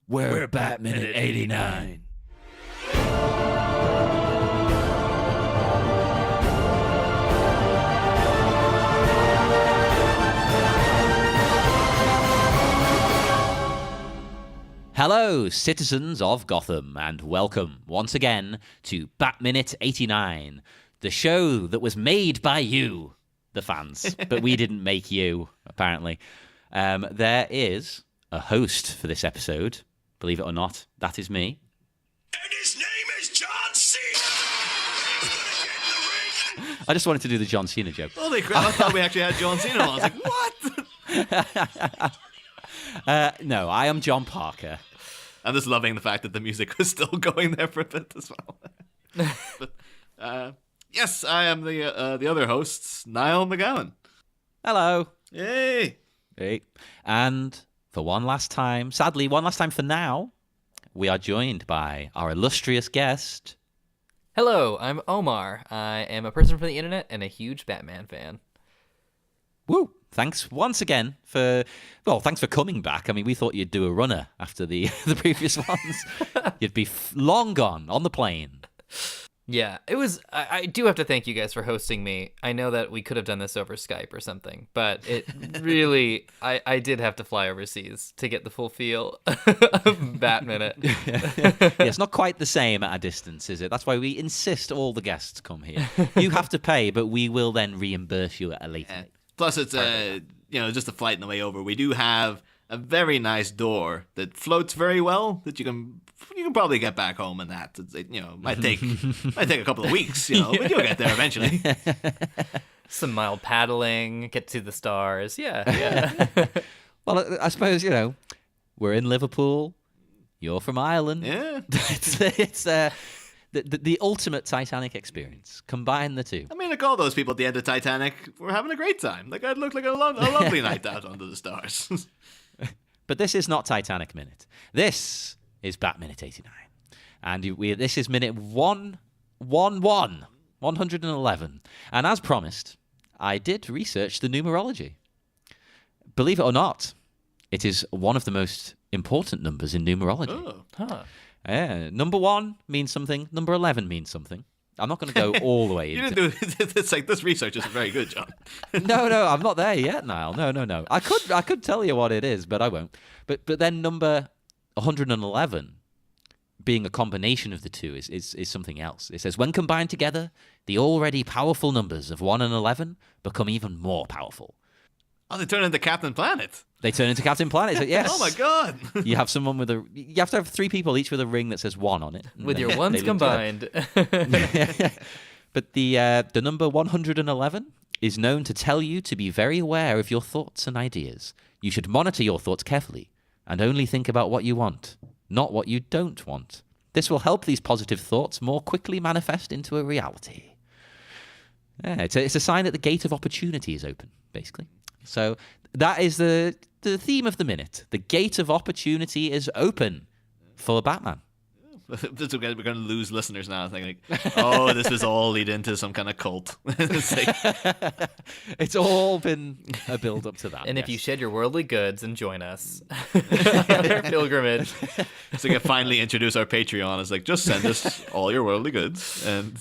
We're Batman at 89. Hello, citizens of Gotham, and welcome once again to Batminute 89, the show that was made by you, the fans, but we didn't make you, apparently. There is a host for this episode, believe it or not. That is me. And his name is John Cena! He's gonna get in the ring! I just wanted to do the John Cena joke. Holy crap, I thought we actually had John Cena on. I was like, what? No, I am John Parker. I'm just loving the fact that the music was still going there for a bit as well. But, yes, I am the other host, Niall McGowan. Hello. Yay! Hey. And for one last time, sadly, one last time for now, we are joined by our illustrious guest. Hello, I'm Omar. I am a person from the internet and a huge Batman fan. Woo! Thanks once again thanks for coming back. I mean, we thought you'd do a runner after the previous ones. You'd be long gone on the plane. Yeah, it was. I do have to thank you guys for hosting me. I know that we could have done this over Skype or something, but it really, I did have to fly overseas to get the full feel of Batminute. Yeah, it's not quite the same at a distance, is it? That's why we insist all the guests come here. You have to pay, but we will then reimburse you at a later date. Plus, it's just a flight on the way over. We do have a very nice door that floats very well. That you can probably get back home, and that might take a couple of weeks. But you'll get there eventually. Some mild paddling, get to the stars. Yeah. Well, I suppose we're in Liverpool. You're from Ireland. Yeah, it's the ultimate Titanic experience. Combine the two. I mean, like all those people at the end of Titanic were having a great time. Like it looked like a lovely night out under the stars. But this is not Titanic Minute. This is Batminute 89. And this is minute 111. And as promised, I did research the numerology. Believe it or not, it is one of the most important numbers in numerology. Oh. Huh. Yeah, number 1 means something. Number 11 means something. I'm not going to go all the way You into didn't do it's like this research isn't very good, John. No, I'm not there yet, Niall. No. I could tell you what it is, but I won't. But then number 111 being a combination of the two is something else. It says, when combined together, the already powerful numbers of 1 and 11 become even more powerful. Oh, they turn into Captain Planet. They turn into Captain Planet. So, yes. Oh my God. You have someone you have to have 3 people each with a ring that says 1 on it. With your ones combined. But the number 111 is known to tell you to be very aware of your thoughts and ideas. You should monitor your thoughts carefully and only think about what you want, not what you don't want. This will help these positive thoughts more quickly manifest into a reality. Yeah, it's a sign that the gate of opportunity is open, basically. So that is the theme of the minute. The gate of opportunity is open for Batman. We're going to lose listeners now. Thinking, oh, this was all lead into some kind of cult. It's all been a build up to that. And if you shed your worldly goods and join us on our pilgrimage. So we can finally introduce our Patreon. It's like, just send us all your worldly goods and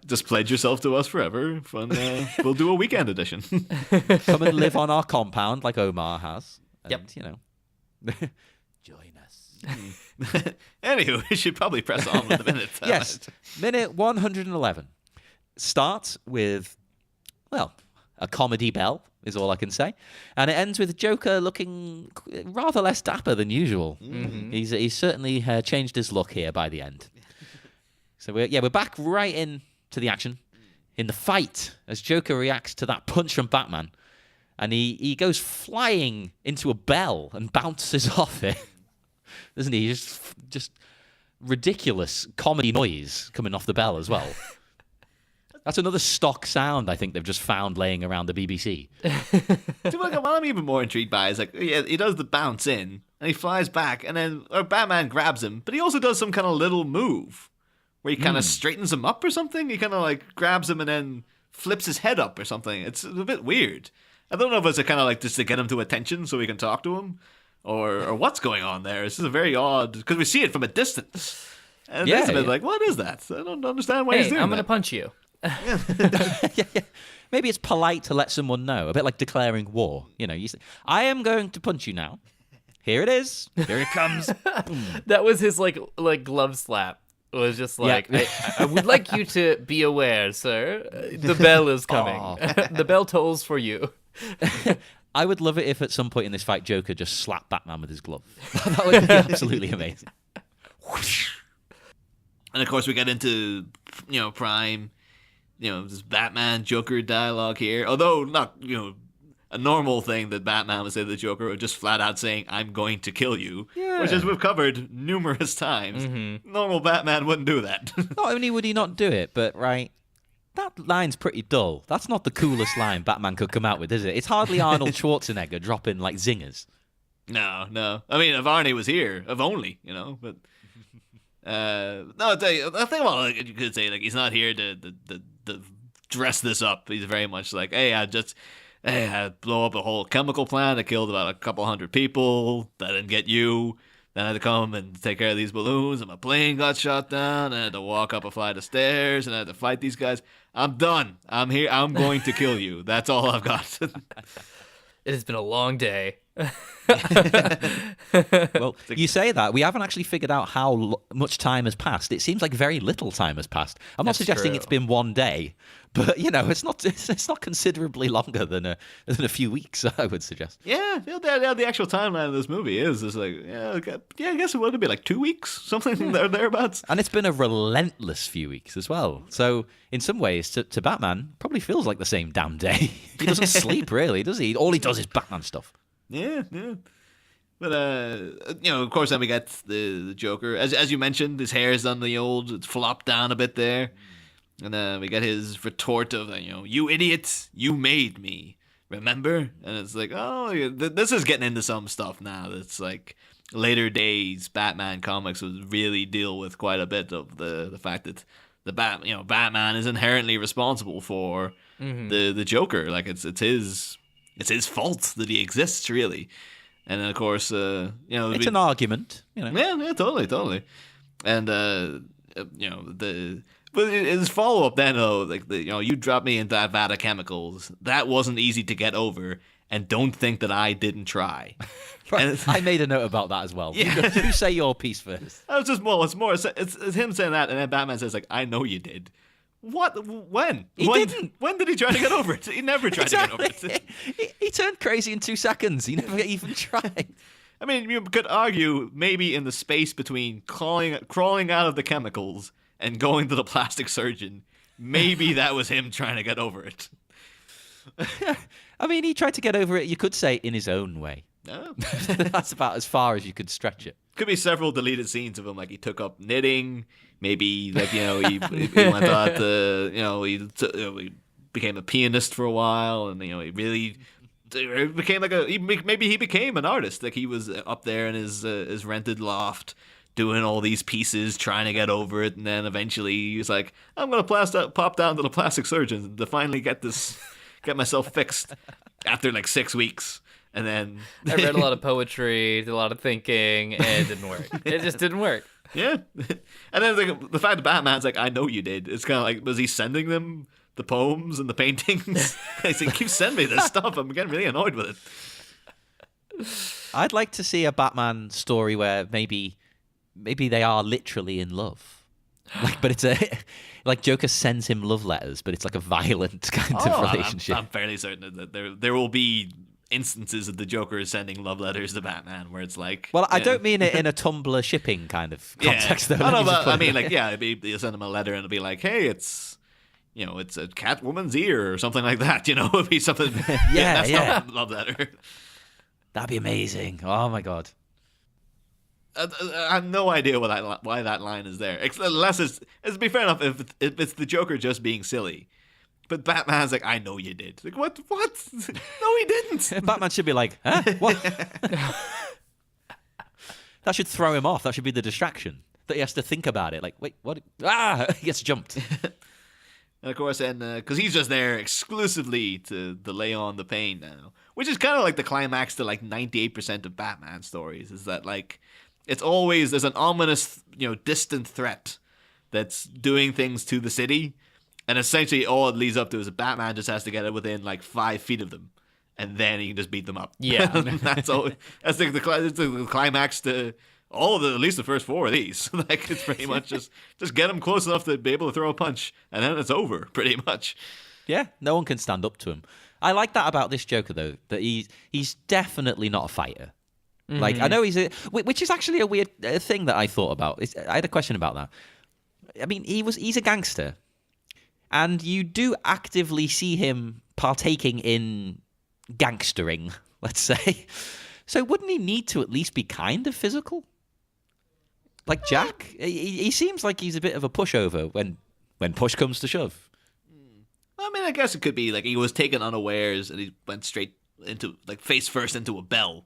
just pledge yourself to us forever. We'll do a weekend edition. Come and live on our compound like Omar has. And, join us. Anywho, we should probably press on with the minute. Yes, minute 111 starts with, a comedy bell is all I can say, and it ends with Joker looking rather less dapper than usual. Mm-hmm. He's certainly changed his look here by the end. So we're back right into the action in the fight as Joker reacts to that punch from Batman, and he goes flying into a bell and bounces off it. Doesn't he? Just ridiculous comedy noise coming off the bell as well. That's another stock sound I think they've just found laying around the BBC. What I'm even more intrigued by is he does the bounce in and he flies back, and then Batman grabs him, but he also does some kind of little move where he kind of straightens him up or something. He kind of grabs him and then flips his head up or something. It's a bit weird. I don't know if it's a kind of just to get him to attention so we can talk to him, or what's going on there. It's just a very odd, because we see it from a distance. And Yeah, it's a bit yeah. like, what is that? I don't understand why he's Hey, doing I'm gonna that. punch you. Maybe it's polite to let someone know, a bit like declaring war. You know, you say, I am going to punch you now. Here it is. Here it comes. That was his like glove slap. It was just like, Yeah. I would like you to be aware, sir. The bell is coming. Aw. The bell tolls for you. I would love it if at some point in this fight, Joker just slapped Batman with his glove. That would be absolutely amazing. And of course, we get into, prime, this Batman Joker dialogue here. Although not, a normal thing that Batman would say to the Joker, or just flat out saying, I'm going to kill you. Yeah. Which, as we've covered numerous times, normal Batman wouldn't do that. Not only would he not do it, but, right, that line's pretty dull. That's not the coolest line Batman could come out with, is it? It's hardly Arnold Schwarzenegger dropping, like, zingers. No. I mean, if Arnie was here, if only, but... no, I'll tell you, I think, well, you could say, like, he's not here to dress this up. He's very much like, hey, I blow up a whole chemical plant. I killed about a couple hundred people. That didn't get you. Then I had to come and take care of these balloons, and my plane got shot down. I had to walk up a flight of stairs, and I had to fight these guys. I'm done. I'm here. I'm going to kill you. That's all I've got. It has been a long day. Well, you say that. We haven't actually figured out how much time has passed. It seems like very little time has passed. I'm not That's suggesting true. it's been one day, but, it's not considerably longer than a few weeks, I would suggest. Yeah, the actual timeline of this movie is like, I guess it would be like 2 weeks, something thereabouts. And it's been a relentless few weeks as well. So in some ways, to Batman, probably feels like the same damn day. He doesn't sleep, really, does he? All he does is Batman stuff. Yeah. But of course, then we get the Joker. As you mentioned, his hair is on the old, it's flopped down a bit there, and we get his retort of, you idiot, you made me, remember? And it's like, oh, yeah, this is getting into some stuff now. That's like later days Batman comics would really deal with quite a bit of the fact that Batman is inherently responsible for the Joker. Like it's his fault that he exists, really. And then, of course, It's an argument, Yeah, totally. And but his follow up then, you dropped me into that vat of chemicals. That wasn't easy to get over, and don't think that I didn't try. And I made a note about that as well. Yeah. You say your piece first. I was just it's him saying that, and then Batman says, like, I know you did. What? When? Didn't. When did he try to get over it? He never tried to get over it. He turned crazy in 2 seconds. He never even tried. I mean, you could argue maybe in the space between crawling out of the chemicals and going to the plastic surgeon, maybe that was him trying to get over it. I mean, he tried to get over it, you could say, in his own way. No. That's about as far as you could stretch it. Could be several deleted scenes of him, like he took up knitting. Maybe, like, he went out to, he became a pianist for a while, and he really became like maybe he became an artist. Like, he was up there in his rented loft doing all these pieces, trying to get over it, and then eventually he was like, I'm gonna pop down to the plastic surgeon to finally get myself fixed after like 6 weeks. And then I read a lot of poetry, did a lot of thinking, and it didn't work. It just didn't work. Yeah. And then like, the fact that Batman's like, I know you did. It's kind of like, was he sending them the poems and the paintings? He's like, keep sending me this stuff. I'm getting really annoyed with it. I'd like to see a Batman story where maybe they are literally in love. But it's like Joker sends him love letters, but it's like a violent kind of relationship. I'm fairly certain that there will be instances of the Joker sending love letters to Batman where it's like, Well, I don't mean it in a Tumblr shipping kind of context, though. I Let me know, just but put I it mean, that like, yeah, you send him a letter and it'll be like, hey, it's a Catwoman's ear or something like that. It'd be something. That's not a love letter. That'd be amazing. Oh my god. I have no idea why that line is there. Unless it's be fair enough if it's the Joker just being silly. But Batman's like, I know you did. Like, what? No, he didn't. Batman should be like, huh? What? That should throw him off. That should be the distraction. That he has to think about it. Like, wait, what? Ah! He gets jumped. And of course, because he's just there exclusively to lay on the pain now, which is kind of like the climax to like 98% of Batman stories. Is that like it's always there's an ominous, distant threat that's doing things to the city, and essentially all it leads up to is that Batman just has to get it within like 5 feet of them, and then he can just beat them up. Yeah. That's all. That's the climax to all of at least the first 4 of these. Like it's pretty much just get him close enough to be able to throw a punch, and then it's over pretty much. Yeah, no one can stand up to him. I like that about this Joker though, that he's definitely not a fighter. Like I know which is actually a weird thing that I thought about. I had a question about that. I mean, he's a gangster, and you do actively see him partaking in gangstering, let's say. So wouldn't he need to at least be kind of physical? Like Jack? He seems like he's a bit of a pushover when push comes to shove. I mean, I guess it could be like he was taken unawares and he went straight into, like, face first into a bell.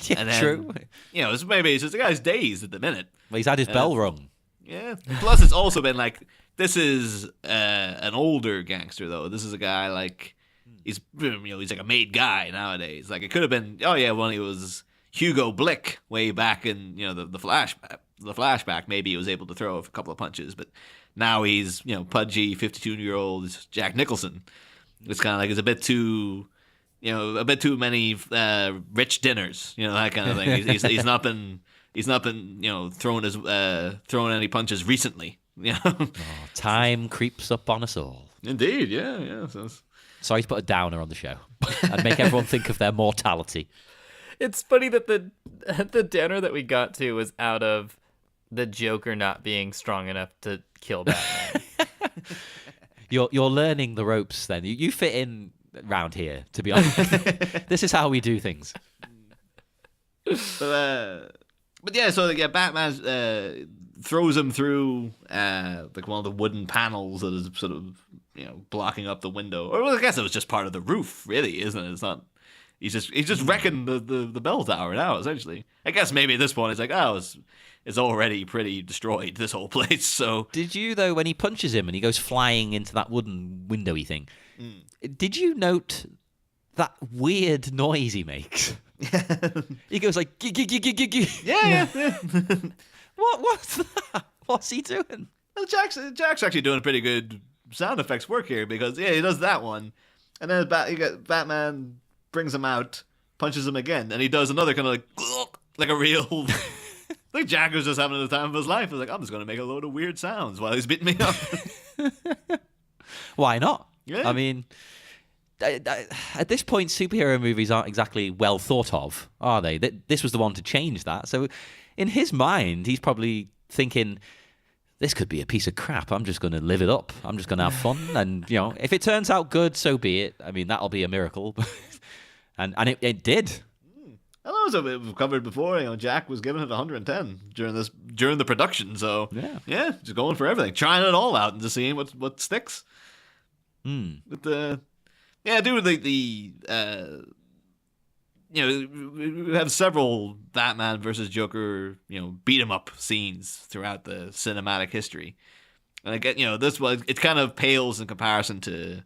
Yeah, and then, true. Maybe it's just the guy's dazed at the minute. Well, he's had his bell rung. Yeah. Plus, it's also been like, this is an older gangster, though. This is a guy, like, he's like a made guy nowadays. Like, it could have been, when he was Hugo Blick way back in, the flashback, maybe he was able to throw a couple of punches, but now he's, pudgy 52-year-old Jack Nicholson. It's kind of like it's a bit too many rich dinners, that kind of thing. He's not been throwing any punches recently. Time creeps up on us all. Indeed, yeah. Sorry to put a downer on the show and make everyone think of their mortality. It's funny that the downer that we got to was out of the Joker not being strong enough to kill Batman. You're learning the ropes then. You fit in round here, to be honest. This is how we do things. But yeah, so Batman throws him through like one of the wooden panels that is sort of blocking up the window. Or I guess it was just part of the roof, really, isn't it? It's not. He's just wrecking the bell tower now, essentially. I guess maybe at this point it's like, it's already pretty destroyed, this whole place. So did you though, when he punches him and he goes flying into that wooden windowy thing? Did you note that weird noise he makes? He goes like, yeah. What's that? What's he doing? Well, Jack's actually doing a pretty good sound effects work here because he does that one, and then Batman brings him out, punches him again, and he does another kind of like a real. Like Jack was just having the time of his life. He was like, I'm just going to make a load of weird sounds while he's beating me up. Why not? Yeah. I mean, at this point, superhero movies aren't exactly well thought of, are they? This was the one to change that. So in his mind, he's probably thinking, this could be a piece of crap. I'm just going to live it up. I'm just going to have fun. And, if it turns out good, so be it. I mean, that'll be a miracle. and it did. I know we've covered before. Jack was giving it 110 during the production. So yeah, just going for everything, trying it all out, and just seeing what sticks. But we have several Batman versus Joker beat 'em up scenes throughout the cinematic history, and I get this one it kind of pales in comparison to.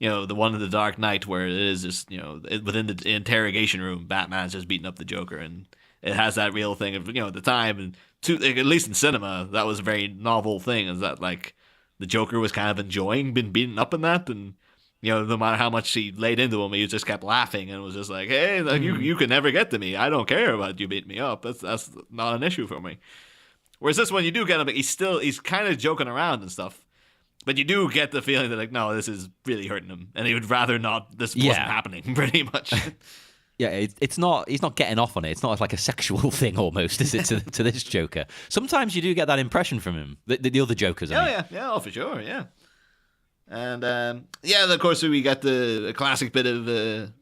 The one in The Dark Knight where it is just, within the interrogation room, Batman's just beating up the Joker. And it has that real thing of, at the time, and at least in cinema, that was a very novel thing, is that, like, the Joker was kind of enjoying being beaten up in that. And, no matter how much he laid into him, he just kept laughing and was just like, hey, like, you can never get to me. I don't care about you beating me up. That's not an issue for me. Whereas this one, you do get him, he's kind of joking around and stuff. But you do get the feeling that, like, no, this is really hurting him, and he would rather not. This wasn't happening, pretty much. Yeah, it's not. He's not getting off on it. It's not like a sexual thing, almost, is it? To this Joker. Sometimes you do get that impression from him. The other Jokers. Yeah, for sure, yeah. And of course, we got the classic bit of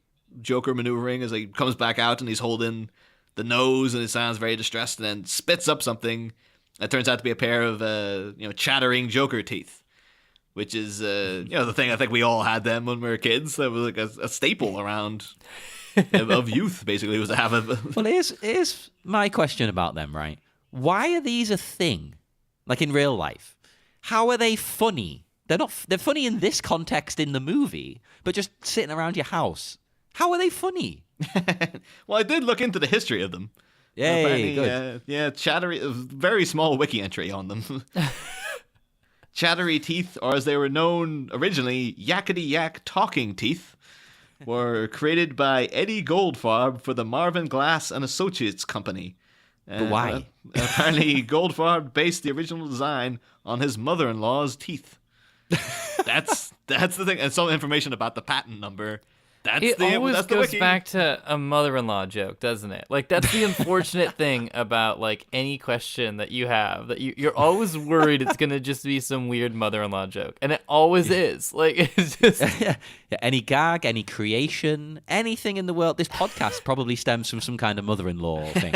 Joker maneuvering as he comes back out and he's holding the nose and it sounds very distressed, and then spits up something that turns out to be a pair of chattering Joker teeth. Which is, the thing I think we all had them when we were kids. That was like a staple around of youth, basically, was to have a... Well, here's my question about them, right? Why are these a thing? Like in real life? How are they funny They're funny in this context in the movie, but just sitting around your house. How are they funny? Well, I did look into the history of them. Yay, good. Yeah, chattery, a very small wiki entry on them. Chattery teeth, or as they were known originally, yakety yak talking teeth, were created by Eddie Goldfarb for the Marvin Glass and Associates Company. But why? Apparently, Goldfarb based the original design on his mother-in-law's teeth. That's the thing, and some information about the patent number. It always goes back to a mother-in-law joke, doesn't it? Like, that's the unfortunate thing about, like, any question that you have, that you're always worried it's going to just be some weird mother-in-law joke. And it always is. Like, it's just... Yeah, any gag, any creation, anything in the world. This podcast probably stems from some kind of mother-in-law thing.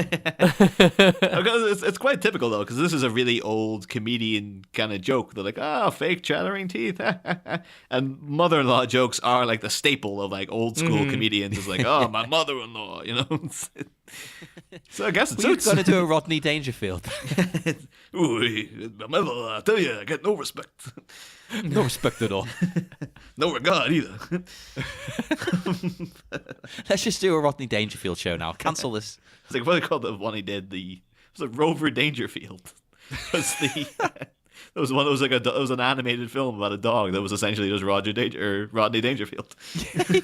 It's quite typical, though, because this is a really old comedian kind of joke. They're like, fake chattering teeth. And mother-in-law jokes are, like, the staple of, like, old school comedians. Is like, my mother-in-law, you know. So I guess it's We've got to do a Rodney Dangerfield. Ooh, my mother, I tell you, I get no respect. No respect at all. No regard either. Let's just do a Rodney Dangerfield show now. Cancel this. It's like what they called the one he did. It was like Rover Dangerfield. It was one. It was like it was an animated film about a dog that was essentially just Rodney Dangerfield.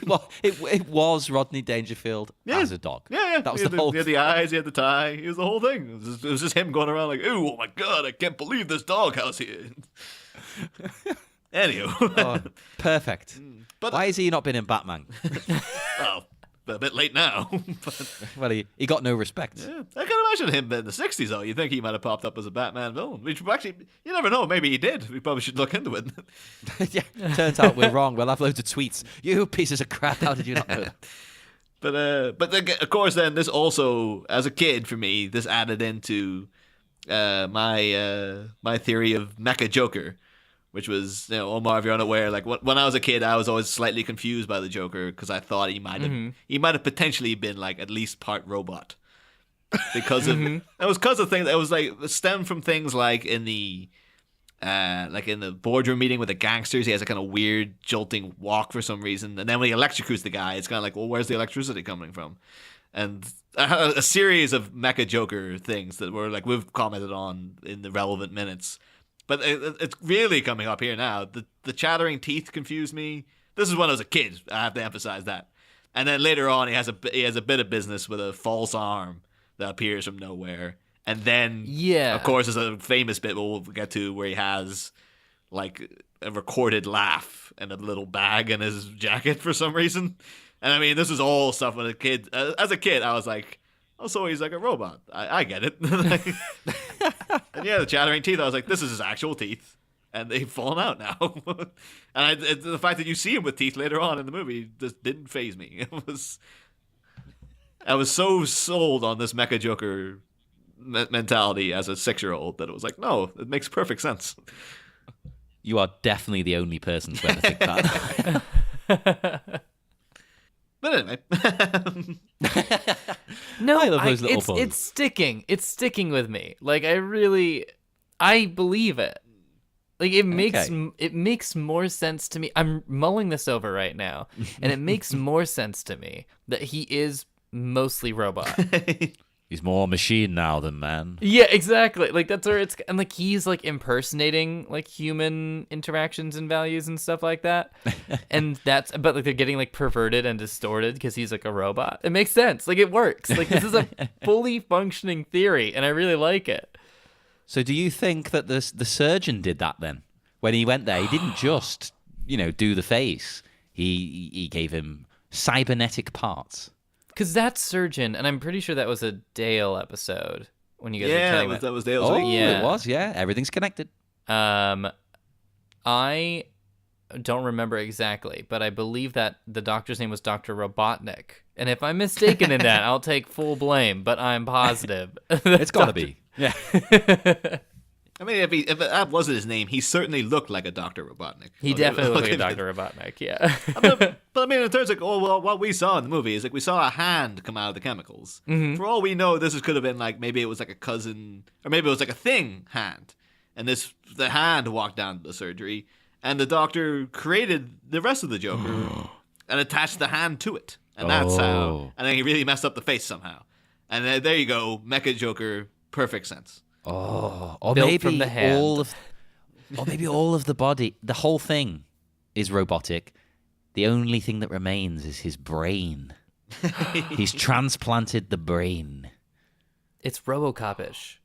Well, it was Rodney Dangerfield as a dog. Yeah. That was the whole. He had the eyes. He had the tie. He was the whole thing. It was just him going around like, oh my god, I can't believe this doghouse here. Anywho, perfect. But why has he not been in Batman? Well, a bit late now. But, well, he got no respect. Yeah, I can imagine him in the 60s, though. You think he might have popped up as a Batman villain. Which actually, you never know. Maybe he did. We probably should look into it. Yeah, turns out we're wrong. We'll have loads of tweets. You pieces of crap. How did you not know that? But of course, then this also, as a kid, for me, this added into my theory of Mecha-Joker, which was, Omar, if you're unaware, like when I was a kid, I was always slightly confused by the Joker because I thought he might have potentially been like at least part robot because of it was because of things that was like stemmed from things like in the boardroom meeting with the gangsters, he has a kind of weird jolting walk for some reason, and then when he electrocutes the guy, it's kind of like, well, where's the electricity coming from? And I had a series of Mecha-Joker things that were like we've commented on in the relevant minutes. But it's really coming up here now. The chattering teeth confused me. This is when I was a kid. I have to emphasize that. And then later on, he has a bit of business with a false arm that appears from nowhere. And then, of course, there's a famous bit we'll get to where he has like a recorded laugh in a little bag in his jacket for some reason. And I mean, this is all stuff when a kid. As a kid, I was like, oh, so he's like a robot. I get it. And yeah, the chattering teeth, I was like, this is his actual teeth. And they've fallen out now. And the fact that you see him with teeth later on in the movie just didn't faze me. I was so sold on this Mecha-Joker mentality as a 6-year-old that it was like, no, it makes perfect sense. You are definitely the only person to ever think that. But anyway. No, I love those little puns. It's sticking. It's sticking with me. Like, I believe it. Like, it makes more sense to me. I'm mulling this over right now, and it makes more sense to me that he is mostly robot. He's more machine now than man. Yeah, exactly. Like, that's where it's... And, like, he's, like, impersonating, like, human interactions and values and stuff like that. And that's... But, like, they're getting, like, perverted and distorted because he's, like, a robot. It makes sense. Like, it works. Like, this is a fully functioning theory, and I really like it. So do you think that the surgeon did that, then? When he went there, he didn't just, do the face. He gave him cybernetic parts. Because that surgeon, and I'm pretty sure that was a Dale episode when you guys were telling that was Dale's. Oh, yeah. It was, yeah. Everything's connected. I don't remember exactly, but I believe that the doctor's name was Dr. Robotnik. And if I'm mistaken in that, I'll take full blame, but I'm positive. It's got to be. Yeah. I mean, if that wasn't his name, he certainly looked like a Dr. Robotnik. He definitely looked like a Dr. Robotnik, yeah. But I mean, in terms of what we saw in the movie is like we saw a hand come out of the chemicals. Mm-hmm. For all we know, this could have been like maybe it was like a cousin, or maybe it was like a thing hand, and the hand walked down to the surgery, and the Doctor created the rest of the Joker and attached the hand to it. And that's how. And then he really messed up the face somehow. And then, there you go, Mecha-Joker, perfect sense. Oh, or Built maybe from the hand. all of the body, the whole thing is robotic. The only thing that remains is his brain. He's transplanted the brain. It's RoboCop-ish.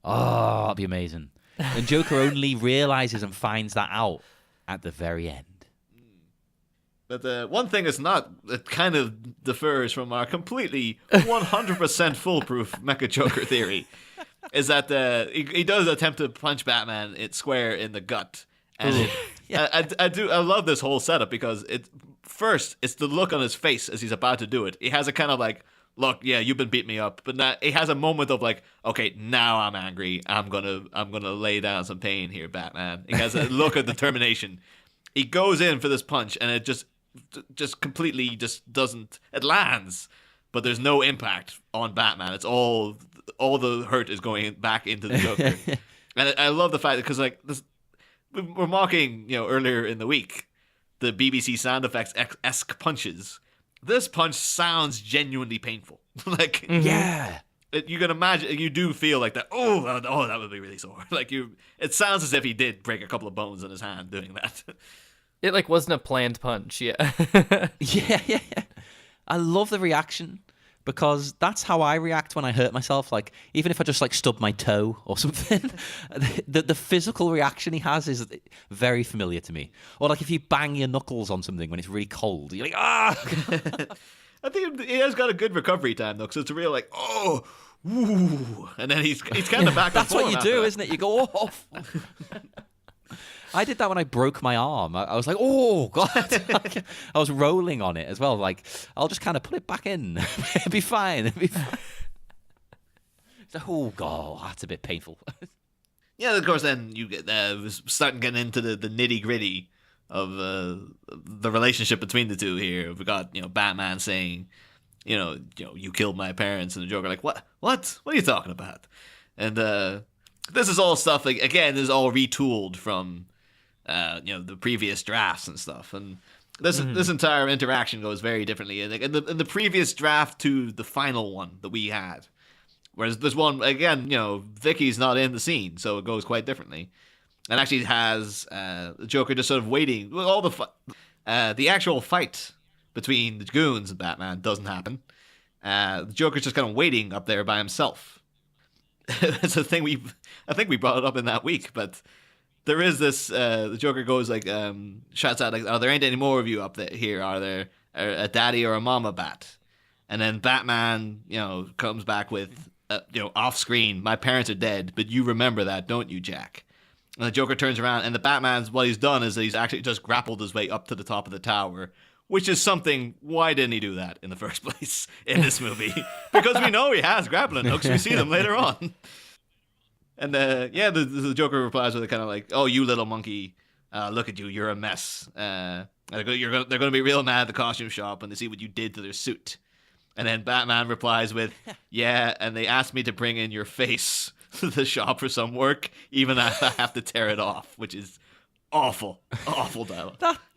Oh, that'd be amazing. And Joker only realizes and finds that out at the very end. But one thing is not, it kind of differs from our completely 100% foolproof Mecha-Joker theory, is that he does attempt to punch Batman square in the gut. And I love this whole setup because it's the look on his face as he's about to do it. He has a kind of like, look, yeah, you've been beating me up, but now he has a moment of like, okay, now I'm angry. I'm gonna lay down some pain here, Batman. He has a look of determination. He goes in for this punch, and it just completely just doesn't. It lands, but there's no impact on Batman. It's all the hurt is going back into the Joker. And I love the fact that, because like this, we're mocking, earlier in the week, the BBC sound effects esque punches. This punch sounds genuinely painful. Like, Yeah. You can imagine, you do feel like that. Oh, that would be really sore. Like it sounds as if he did break a couple of bones in his hand doing that. It like wasn't a planned punch, yeah. Yeah. I love the reaction because that's how I react when I hurt myself. Like, even if I just like stub my toe or something, the physical reaction he has is very familiar to me. Or like if you bang your knuckles on something when it's really cold, you're like, ah! I think he has got a good recovery time though, because it's a real like, oh, woo, and then he's kind of back. That's and what you forth do, after isn't it? You go, oh. I did that when I broke my arm. I was like, oh, God. I was rolling on it as well. Like, I'll just kind of put it back in. It'll be fine. So, oh, God, that's a bit painful. Yeah, of course, then you get starting getting into the nitty gritty of the relationship between the two here. We've got, Batman saying, you killed my parents, and the Joker like, what? What are you talking about? And this is all stuff, like, again, this is all retooled from the previous drafts and stuff, and this entire interaction goes very differently. And in the previous draft to the final one that we had, whereas this one again, Vicky's not in the scene, so it goes quite differently. And actually has the Joker just sort of waiting. Well, all the actual fight between the goons and Batman doesn't happen. The Joker's just kind of waiting up there by himself. It's a thing I think we brought it up in that week, but there is this, the Joker goes like, shouts out like, oh, there ain't any more of you up there here, are there? A daddy or a mama bat? And then Batman, comes back with, off screen, my parents are dead, but you remember that, don't you, Jack? And the Joker turns around, and the Batman's, what he's done is he's actually just grappled his way up to the top of the tower, which is something, why didn't he do that in the first place in this movie? Because we know he has grappling hooks, we see them later on. And the Joker replies with a kind of like, oh, you little monkey, look at you, you're a mess. They're going to be real mad at the costume shop when they see what you did to their suit. And then Batman replies with, yeah, and they asked me to bring in your face to the shop for some work, even if I have to tear it off, which is awful dialogue.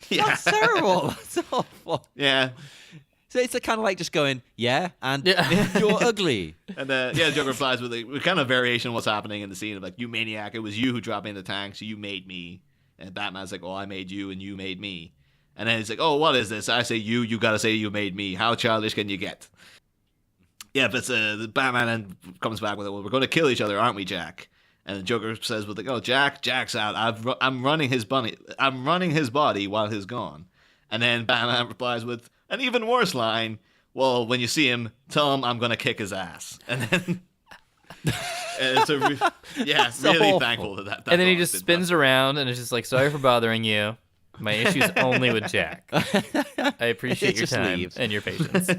That's terrible. That's awful. Yeah. So it's kind of like just going, yeah, and you're ugly. And the Joker replies with a kind of variation of what's happening in the scene of like, you maniac, it was you who dropped me in the tank, so you made me. And Batman's like, oh, I made you and you made me. And then he's like, oh, what is this? I say you gotta say you made me. How childish can you get? Yeah, but the Batman then comes back with it, well, we're going to kill each other, aren't we, Jack? And the Joker says, with like, oh, Jack's out. I'm running his body while he's gone. And then Batman replies with an even worse line, well, when you see him, tell him I'm going to kick his ass. And then it's really awful. thankful that. And then he just spins around and is just like, sorry for bothering you. My issue's only with Jack. I appreciate your Just time leaves. and your patience.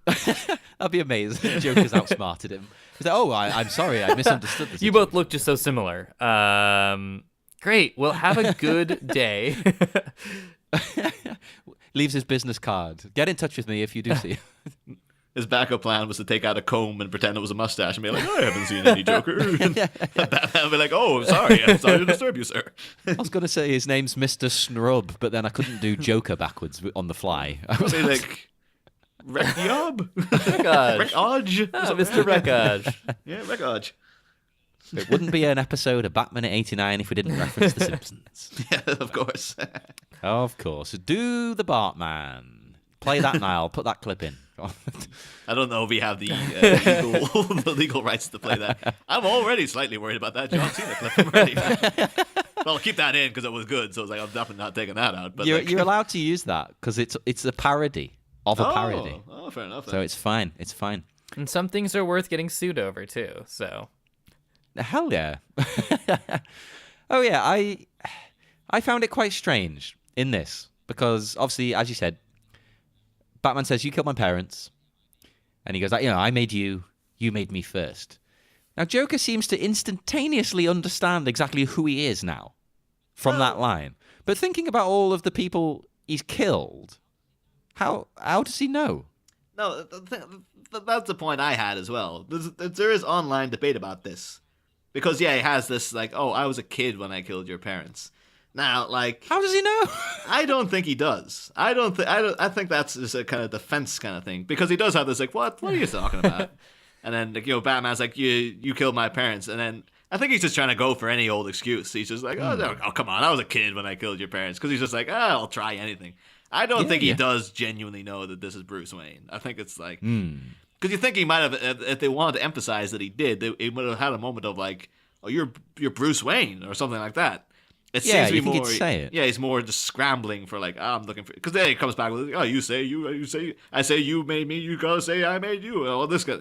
That'd be amazing. Joker's outsmarted him. He's like, oh, I'm sorry, I misunderstood this. You both look just so similar. Great. Well, have a good day. Leaves his business card. Get in touch with me if you do see him. his backup plan was to take out a comb and pretend it was a mustache and be like, I haven't seen any Joker. And Batman would be like, oh, sorry to disturb you, sir. I was going to say his name's Mr. Snrub, but then I couldn't do Joker backwards on the fly. I was Be like, Reciob? Wreckage. Wreckage? Mr. Wreckage. Yeah, Wreckage. It wouldn't be an episode of Batman at 89 if we didn't reference The Simpsons. Yeah, of course. Of course. Do the Bartman. Play that now. Put that clip in. I don't know if we have the legal rights to play that. I'm already slightly worried about that John Cena clip already. Well, I'll keep that in because it was good. So it's like I'm definitely not taking that out. But You're allowed to use that because it's a parody of a parody. Oh, fair enough. Then. So it's fine. It's fine. And some things are worth getting sued over too. So Hell yeah. Oh yeah, I found it quite strange in this because obviously, as you said, Batman says, you killed my parents. And he goes, I made you, you made me first. Now, Joker seems to instantaneously understand exactly who he is now from that line. But thinking about all of the people he's killed, how does he know? No, that's the point I had as well. There is online debate about this. Because, yeah, he has this, like, oh, I was a kid when I killed your parents. Now, like... How does he know? I don't think he does. I think that's just a kind of defense kind of thing. Because he does have this, like, what are you talking about? And then, like, Batman's like, you killed my parents. And then I think he's just trying to go for any old excuse. He's just like, oh, come on, I was a kid when I killed your parents. Because he's just like, I'll try anything. I don't think he does genuinely know that this is Bruce Wayne. I think it's like... Because you think he might have, if they wanted to emphasize that he did, they would have had a moment of like, oh, you're Bruce Wayne or something like that. It seems to be more. He'd say it. Yeah, he's more just scrambling for like, I'm looking for. Because then he comes back with, oh, you say, I say you made me, you gotta say I made you. Well, this guy,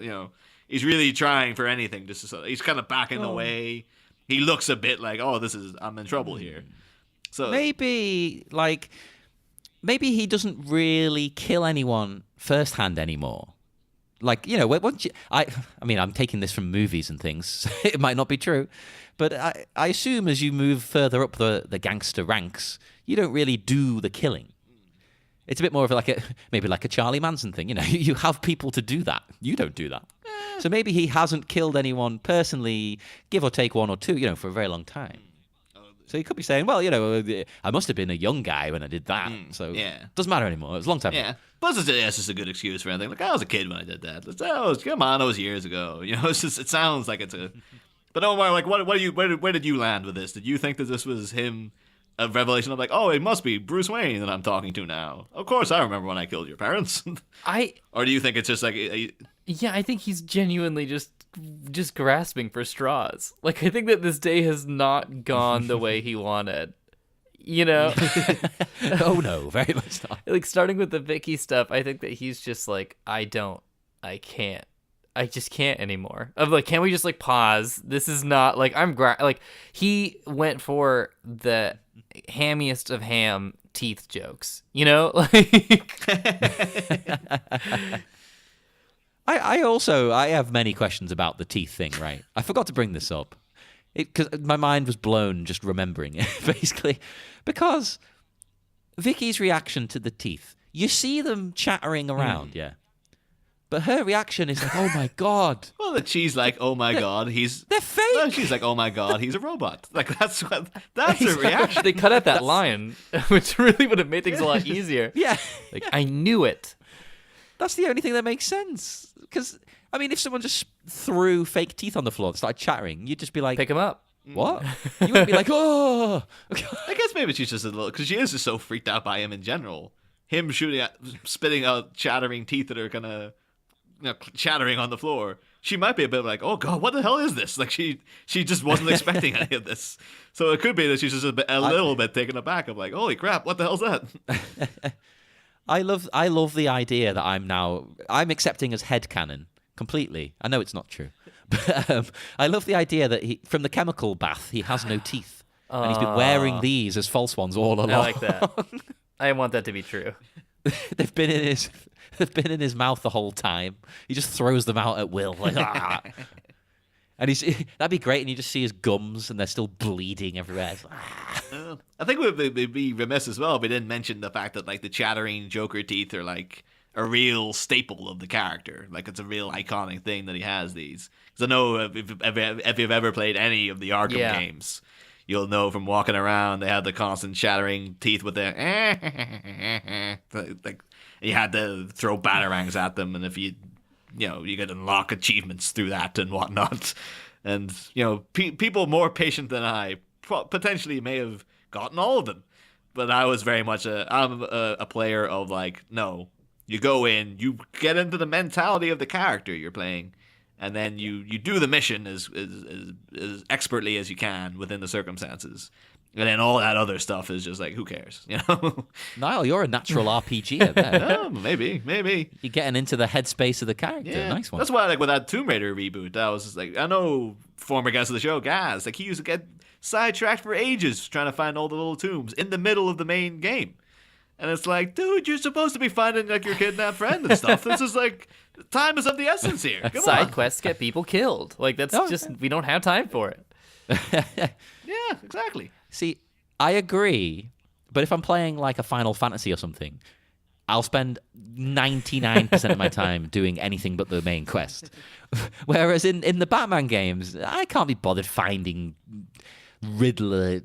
he's really trying for anything. He's kind of backing away. He looks a bit like, oh, I'm in trouble here. So maybe he doesn't really kill anyone firsthand anymore. Like, once I mean, I'm taking this from movies and things. So it might not be true, but I assume as you move further up the gangster ranks, you don't really do the killing. It's a bit more of maybe like a Charlie Manson thing. You have people to do that. You don't do that. So maybe he hasn't killed anyone personally, give or take one or two, for a very long time. So he could be saying, well, I must have been a young guy when I did that. So it doesn't matter anymore. It was a long time ago. Plus, it's just a good excuse for anything. Like, I was a kid when I did that. Come on, that was years ago. It's just, it sounds like it's a... But Omar, like, where did you land with this? Did you think that this was him, a revelation of like, oh, it must be Bruce Wayne that I'm talking to now? Of course, I remember when I killed your parents. Or do you think it's just like... Yeah, I think he's genuinely just grasping for straws. Like, I think that this day has not gone the way he wanted. Oh no, very much not. Like, starting with the Vicky stuff, I think that he's just like, I just can't anymore. Of like, can we just like pause? This is not like like he went for the hammiest of ham teeth jokes, like. I have many questions about the teeth thing, right? I forgot to bring this up because my mind was blown just remembering it, basically. Because Vicky's reaction to the teeth, you see them chattering around, yeah. But her reaction is like, oh my God. Well, that she's like, oh my God, they're fake. No, she's like, oh my God, he's a robot. Like, that's her reaction. They cut out that line, which really would have made things a lot easier. Yeah. Like, I knew it. That's the only thing that makes sense. Because, I mean, if someone just threw fake teeth on the floor and started chattering, you'd just be like... Pick them up. What? You wouldn't be like, oh! I guess maybe she's just a little... Because she is just so freaked out by him in general. Him spitting out chattering teeth that are kind of... chattering on the floor. She might be a bit like, oh God, what the hell is this? Like, she just wasn't expecting any of this. So it could be that she's just a little bit taken aback of like, holy crap, what the hell's that? I love the idea that I'm accepting as headcanon completely. I know it's not true. But I love the idea that from the chemical bath, he has no teeth. And he's been wearing these as false ones all along. I like that. I want that to be true. They've been in his mouth the whole time. He just throws them out at will. Like, ah. And that'd be great. And you just see his gums and they're still bleeding everywhere. I think we'd be remiss as well if we didn't mention the fact that like the chattering Joker teeth are a real staple of the character. Like, it's a real iconic thing that he has these. Because I know if you've ever played any of the Arkham games, you'll know from walking around, they had the constant chattering teeth with the like, you had to throw batarangs at them, and if you could unlock achievements through that and whatnot. And, people more patient than I potentially may have gotten all of them. But I was very much I'm a player of, like, no, you go in, you get into the mentality of the character you're playing, and then you do the mission as expertly as you can within the circumstances. And then all that other stuff is just like, who cares, Niall, you're a natural RPG. I bet. Oh, maybe. You're getting into the headspace of the character. Yeah. Nice one. That's why, like, with that Tomb Raider reboot, I was just like, I know former guest of the show, Gaz, like, he used to get sidetracked for ages trying to find all the little tombs in the middle of the main game. And it's like, dude, you're supposed to be finding, like, your kidnapped friend and stuff. This is like, time is of the essence here. Come Side on. quests get people killed. Like, that's we don't have time for it. Yeah, exactly. See, I agree, but if I'm playing like a Final Fantasy or something, I'll spend 99% of my time doing anything but the main quest. Whereas in the Batman games, I can't be bothered finding Riddler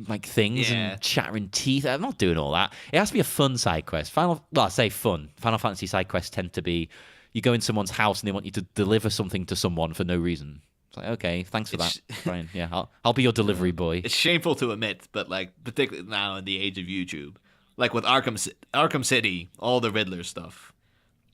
like things and chattering teeth. I'm not doing all that. It has to be a fun side quest. I say fun. Final Fantasy side quests tend to be you go in someone's house and they want you to deliver something to someone for no reason. It's like, okay, thanks for that, Brian. Yeah, I'll be your delivery boy. It's shameful to admit, but, like, particularly now in the age of YouTube, like with Arkham City, all the Riddler stuff,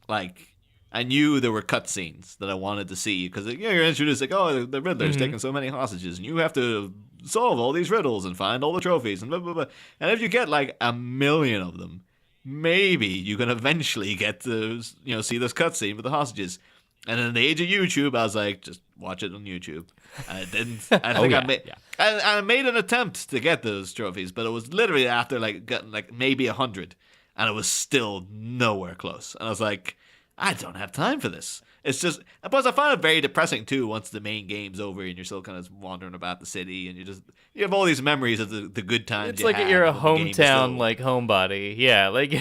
like, I knew there were cutscenes that I wanted to see because you're introduced like, oh, the Riddler's taking so many hostages, and you have to solve all these riddles and find all the trophies and blah blah blah. And if you get like 1 million of them, maybe you can eventually get to see this cutscene with the hostages. And in the age of YouTube, I was like, just watch it on YouTube. And I didn't. I think I made an attempt to get those trophies, but it was literally after like getting like maybe 100, and it was still nowhere close. And I was like, I don't have time for this. It's just, plus I find it very depressing too once the main game's over and you're still kind of wandering about the city and you have all these memories of the good times. It's like you're a hometown like homebody. Yeah, like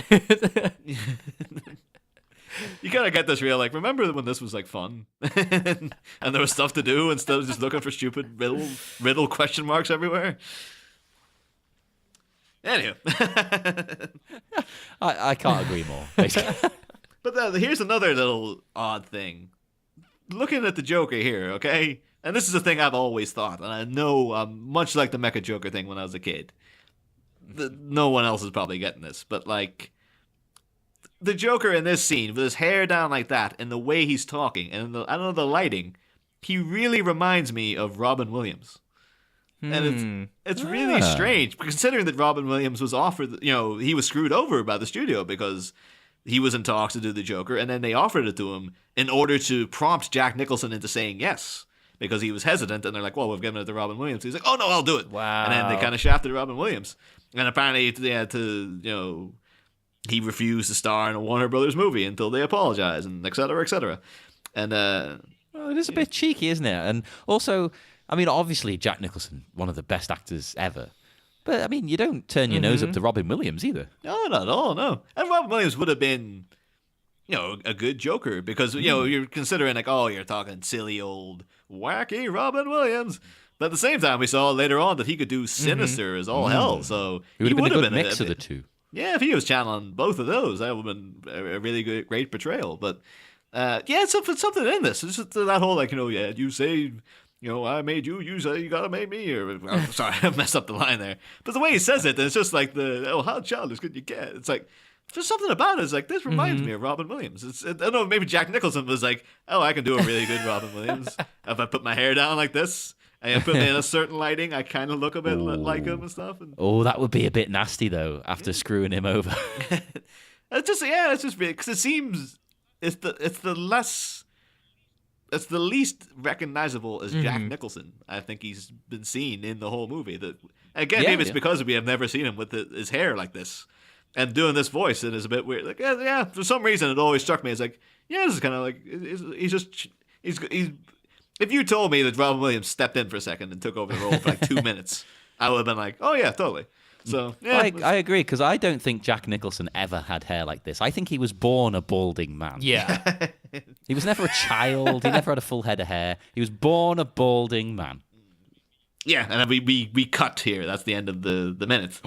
you kind of get this real, like, remember when this was, like, fun? And there was stuff to do instead of just looking for stupid riddle question marks everywhere? Anyway. I can't agree more, basically. But here's another little odd thing. Looking at the Joker here, okay? And this is a thing I've always thought, and I know, much like the Mecha-Joker thing when I was a kid, no one else is probably getting this, but, like, the Joker in this scene, with his hair down like that, and the way he's talking, and I don't know, the lighting, he really reminds me of Robin Williams. And it's really strange, considering that Robin Williams was offered, he was screwed over by the studio because he was in talks to do the Joker, and then they offered it to him in order to prompt Jack Nicholson into saying yes, because he was hesitant, and they're like, well, we've given it to Robin Williams. He's like, oh, no, I'll do it. Wow. And then they kind of shafted Robin Williams. And apparently he refused to star in a Warner Brothers movie until they apologize, and et cetera, et cetera. And well, it is a bit cheeky, isn't it? And also, I mean, obviously Jack Nicholson, one of the best actors ever. But I mean, you don't turn your nose up to Robin Williams either. No, not at all. No, and Robin Williams would have been, a good Joker because you're considering like, oh, you're talking silly old wacky Robin Williams. But at the same time, we saw later on that he could do sinister as all hell. So It would have been a good mix of the two. Yeah, if he was channeling both of those, that would have been a really great portrayal. But it's something in this. It's just that whole like, you say, I made you. You say you gotta make me. Or sorry, I messed up the line there. But the way he says it, it's just like how childish could you get? It's like there's something about it. It's like this reminds me of Robin Williams. I don't know. Maybe Jack Nicholson was like, oh, I can do a really good Robin Williams if I put my hair down like this. And put me in a certain lighting, I kind of look a bit like him and stuff. And that would be a bit nasty though. After screwing him over, it's just really because it seems it's the least recognizable as Jack Nicholson. I think he's been seen in the whole movie. That again, maybe it's because we have never seen him with his hair like this and doing this voice. It is a bit weird. Like for some reason, it always struck me as like this is kind of like he's. If you told me that Robin Williams stepped in for a second and took over the role for like 2 minutes, I would have been like, oh yeah, totally. So yeah, I agree, because I don't think Jack Nicholson ever had hair like this. I think he was born a balding man. Yeah. He was never a child. He never had a full head of hair. He was born a balding man. yeah, and then we cut here. That's the end of the minutes.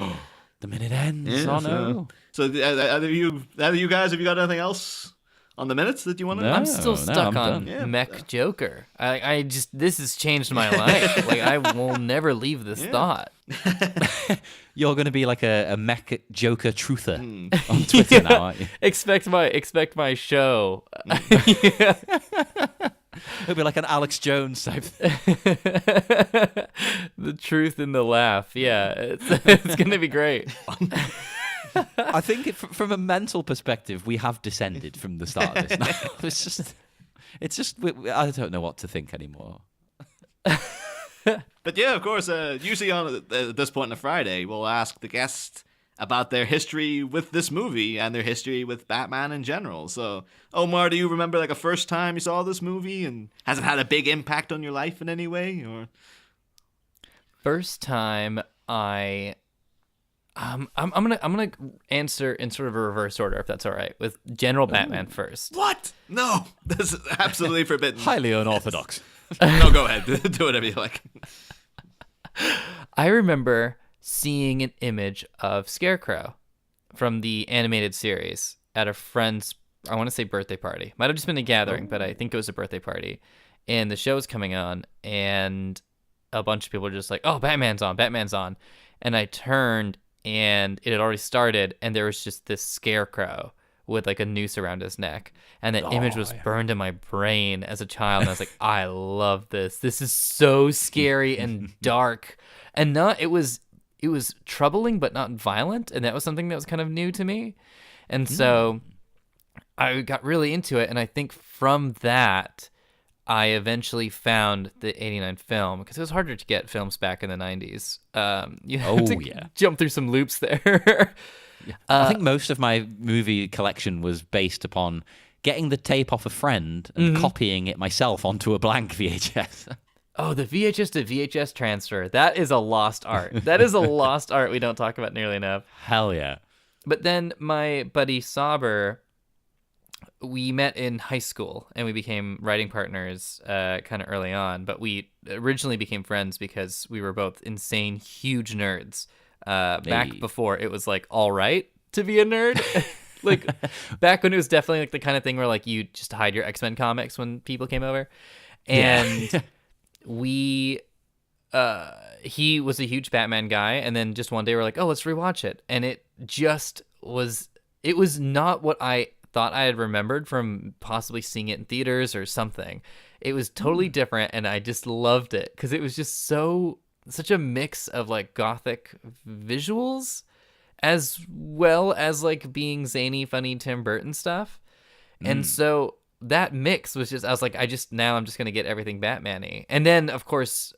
The minute ends. Yeah, Oh, no. So either you guys, have you got anything else on the minutes that you want to? No. I'm still stuck I'm on done. Mech-Joker. I just, this has changed my life. Like, I will never leave this thought. You're going to be like a Mecha-Joker truther on Twitter now, aren't you? Expect my show. It'll be like an Alex Jones type thing. The truth and the laugh. Yeah, it's gonna be great. I think from a mental perspective, we have descended from the start of this now. It's just, I don't know what to think anymore. But yeah, of course, usually on at this point on a Friday, we'll ask the guest about their history with this movie and their history with Batman in general. So, Omar, do you remember like a first time you saw this movie, and has it had a big impact on your life in any way? Or First time I'm gonna answer in sort of a reverse order, if that's all right, with General Batman first. what? No, that's absolutely forbidden. Highly unorthodox. No, go ahead, do whatever you like. I remember seeing an image of Scarecrow from the animated series at a friend's, I want to say birthday party. Might have just been a gathering, but I think it was a birthday party. And the show was coming on, and a bunch of people were just like, oh, Batman's on. And I turned, and it had already started, and there was just this Scarecrow with like a noose around his neck. And that image was burned in my brain as a child. And I was like, I love this. This is so scary and dark. And it was troubling, but not violent. And that was something that was kind of new to me. And so I got really into it. And I think from that, I eventually found the 89 film, because it was harder to get films back in the 90s. You had to jump through some loops there. I think most of my movie collection was based upon getting the tape off a friend and copying it myself onto a blank VHS. Oh, the VHS to VHS transfer. That is a lost art. That is a lost art we don't talk about nearly enough. Hell yeah. But then my buddy Sauber, we met in high school and we became writing partners kind of early on. But we originally became friends because we were both insane, huge nerds. Back before it was like all right to be a nerd. Like back when it was definitely like the kind of thing where like you just hide your X-Men comics when people came over. And he was a huge Batman guy, and then just one day we're like, oh, let's rewatch it. And it was not what I thought I had remembered from possibly seeing it in theaters or something. It was totally different, and I just loved it because it was just such a mix of like gothic visuals as well as like being zany, funny Tim Burton stuff. And so that mix was just, I was like, I'm just going to get everything Batman-y. And then, of course,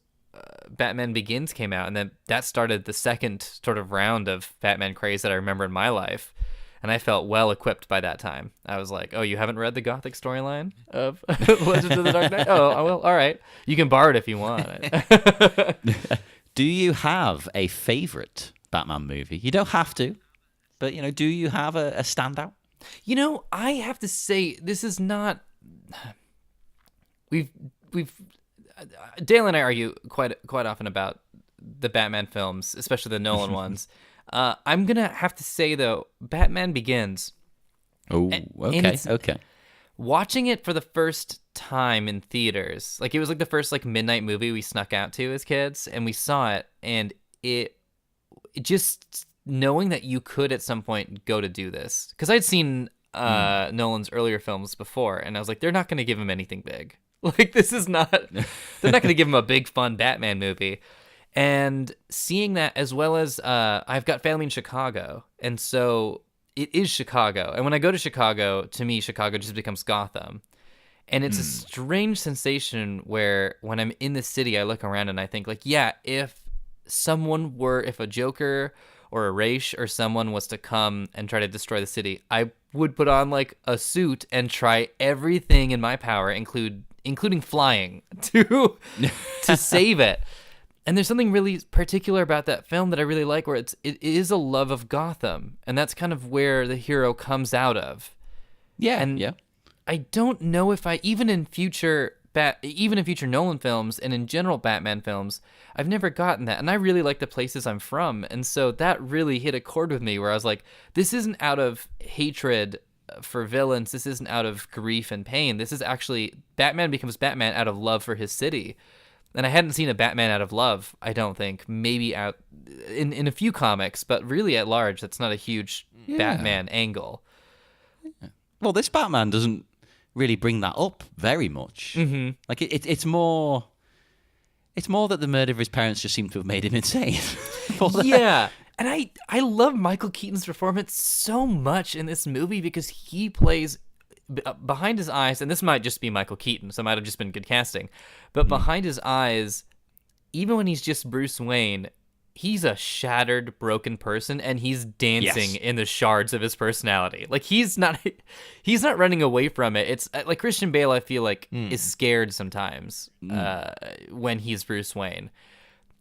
Batman Begins came out, and then that started the second sort of round of Batman craze that I remember in my life. And I felt well equipped by that time. I was like, oh, you haven't read the Gothic storyline of Legends of the Dark Knight? Oh, well, all right. You can borrow it if you want. Do you have a favorite Batman movie? You don't have to, but, do you have a standout? I have to say, this is not... We've Dale and I argue quite often about the Batman films, especially the Nolan ones. I'm going to have to say, though, Batman Begins. Oh, okay. Watching it for the first time in theaters, like it was like the first like midnight movie we snuck out to as kids, and we saw it, and it just knowing that you could at some point go to do this, because I'd seen Nolan's earlier films before, and I was like, they're not going to give him anything big. Like this is not, they're not going to give him a big fun Batman movie. And seeing that, as well as I've got family in Chicago, and so it is Chicago. And when I go to Chicago, to me, Chicago just becomes Gotham. And it's a strange sensation where when I'm in the city, I look around and I think, like, yeah, if a Joker or a Raish or someone was to come and try to destroy the city, I would put on, like, a suit and try everything in my power, including flying, to save it. And there's something really particular about that film that I really like, where it is a love of Gotham, and that's kind of where the hero comes out of. Yeah, And yeah. I don't know if even in future Nolan films and in general Batman films, I've never gotten that. And I really like the places I'm from, and so that really hit a chord with me, where I was like, this isn't out of hatred for villains. This isn't out of grief and pain. This is actually Batman becomes Batman out of love for his city. And I hadn't seen a Batman out of love, I don't think. Maybe out in a few comics, but really at large, that's not a huge Batman angle. Well, this Batman doesn't really bring that up very much. Mm-hmm. Like it's more that the murder of his parents just seemed to have made him insane. Yeah. And I love Michael Keaton's performance so much in this movie, because he plays behind his eyes, and this might just be Michael Keaton, so it might have just been good casting, but behind his eyes, even when he's just Bruce Wayne, he's a shattered, broken person, and he's dancing in the shards of his personality. Like, he's not running away from it. It's like Christian Bale, I feel like, is scared sometimes when he's Bruce Wayne,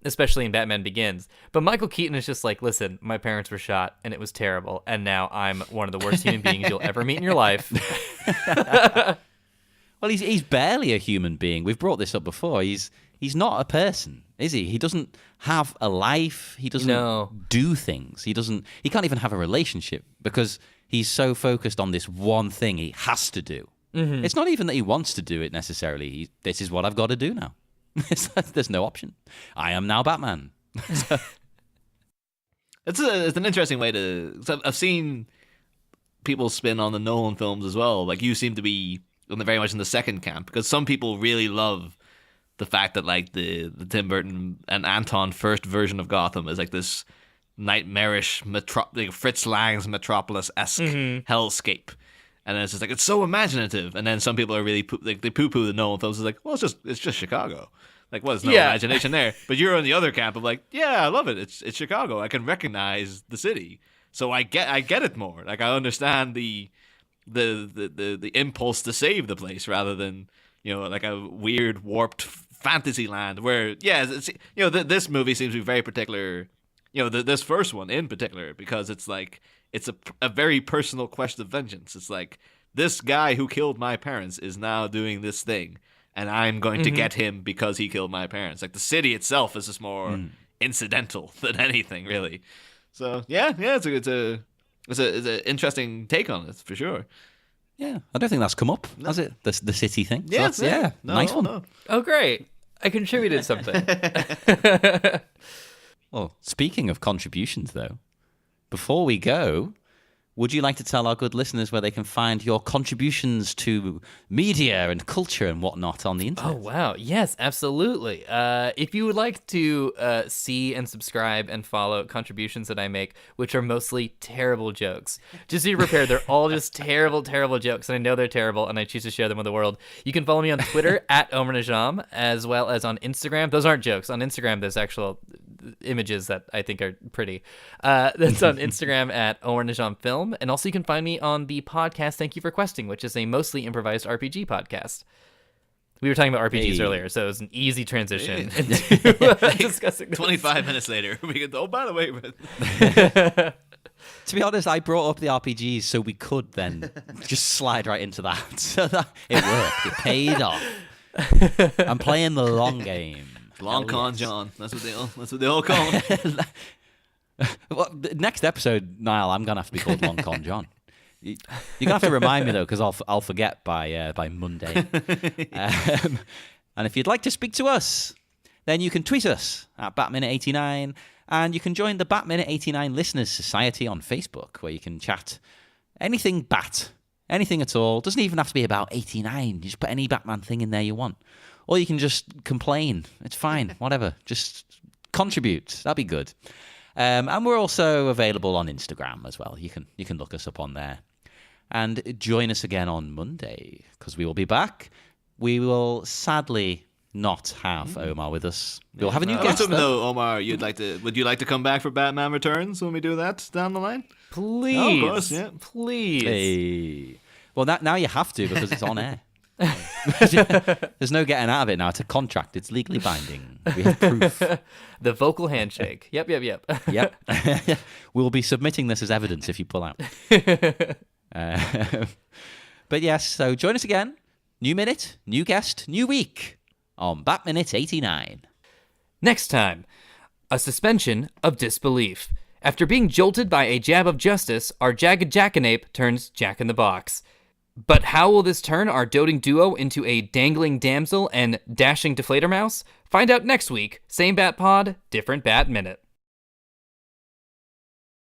especially in Batman Begins. But Michael Keaton is just like, listen, my parents were shot, and it was terrible, and now I'm one of the worst human beings you'll ever meet in your life. Well, he's barely a human being. We've brought this up before. He's not a person, is he? He doesn't have a life. He doesn't do things. He can't even have a relationship, because he's so focused on this one thing he has to do. Mm-hmm. It's not even that he wants to do it necessarily. This is what I've got to do now. There's no option. I am now Batman. It's an interesting way to... So I've seen people spin on the Nolan films as well. Like, you seem to be very much in the second camp, because some people really love the fact that, like, the Tim Burton and Anton first version of Gotham is like this nightmarish like Fritz Lang's Metropolis-esque hellscape. And then it's just like, it's so imaginative. And then some people are really they poo-poo the Nolan films. It's like, well, it's just Chicago. Like, well, there's no imagination there. But you're on the other camp of like, yeah, I love it. It's Chicago. I can recognize the city, so I get it more. Like, I understand the impulse to save the place, rather than, you know, like a weird warped fantasy land where it's you know, this movie seems to be very particular. You know, this first one in particular, because it's like, it's a very personal quest of vengeance. It's like, this guy who killed my parents is now doing this thing, and I'm going to get him because he killed my parents. Like, the city itself is just more incidental than anything, really. So it's an interesting take on it, for sure. Yeah, I don't think that's come up, has it? The city thing. Yeah, so nice one. No. Oh, great! I contributed something. Well, speaking of contributions, though, before we go, would you like to tell our good listeners where they can find your contributions to media and culture and whatnot on the internet? Oh, wow. Yes, absolutely. If you would like to see and subscribe and follow contributions that I make, which are mostly terrible jokes, just be prepared. They're all just terrible, terrible jokes, and I know they're terrible, and I choose to share them with the world. You can follow me on Twitter at Omar Najam, as well as on Instagram. Those aren't jokes. On Instagram, there's actual images that I think are pretty. That's on Instagram at Omar Najam Film. And also you can find me on the podcast Thank You for Questing, which is a mostly improvised RPG podcast. We were talking about RPGs earlier, so it was an easy transition into discussing this. 25 minutes later, we get, oh, by the way... To be honest, I brought up the RPGs so we could then just slide right into that. So that it worked. It paid off. I'm playing the long game. Long con John. That's what they all call him. Well, the next episode, Niall, I'm gonna have to be called Long Con John. You're gonna have to remind me though, because I'll forget by Monday. And if you'd like to speak to us, then you can tweet us at Batminute89, and you can join the Batminute89 Listeners Society on Facebook, where you can chat anything anything at all. Doesn't even have to be about 89. You just put any Batman thing in there you want. Or you can just complain. It's fine. Whatever. Just contribute. That'd be good. And we're also available on Instagram as well. You can look us up on there. And join us again on Monday, because we will be back. We will sadly not have Omar with us. We'll have a new guest. Though, Omar, would you like to come back for Batman Returns when we do that down the line? Please. Oh, of course, yeah. Please. Hey. Well, now you have to, because it's on air. There's no getting out of it now. It's a contract. It's legally binding. We have proof. The vocal handshake. Yep. Yep. We'll be submitting this as evidence if you pull out. But yes, so join us again. New minute, new guest, new week on Bat Minute 89. Next time, a suspension of disbelief. After being jolted by a jab of justice, our jagged jackanape turns Jack-in-the-Box. But how will this turn our doting duo into a dangling damsel and dashing deflator mouse? Find out next week. Same Bat Pod, different Bat Minute.